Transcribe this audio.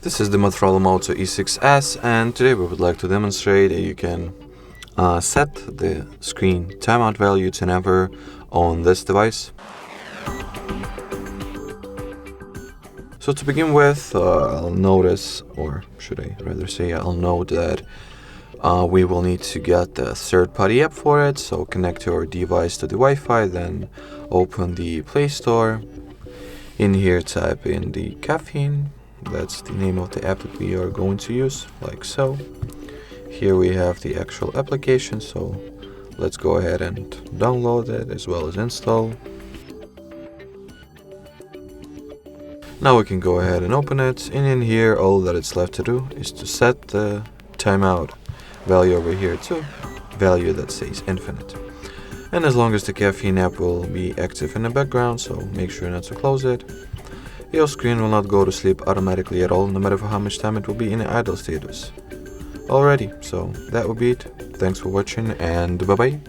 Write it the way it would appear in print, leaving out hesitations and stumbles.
This is the Motorola Moto E6s, and today we would like to demonstrate that you can set the screen timeout value to never on this device. So to begin with, I'll notice, or should I rather say I'll note that we will need to get the third-party app for it. So connect your device to the Wi-Fi, then open the Play Store. In here type in the Caffeine. That's the name of the app that we are going to use, like so. Here we have the actual application, so let's go ahead and download it as well as install. Now we can go ahead and open it, and in here all that it's left to do is to set the timeout value over here to value that says infinite. And as long as the Caffeine app will be active in the background, so make sure not to close it, your screen will not go to sleep automatically at all, no matter for how much time it will be in the idle status. Alrighty, so that would be it. Thanks for watching, and bye bye.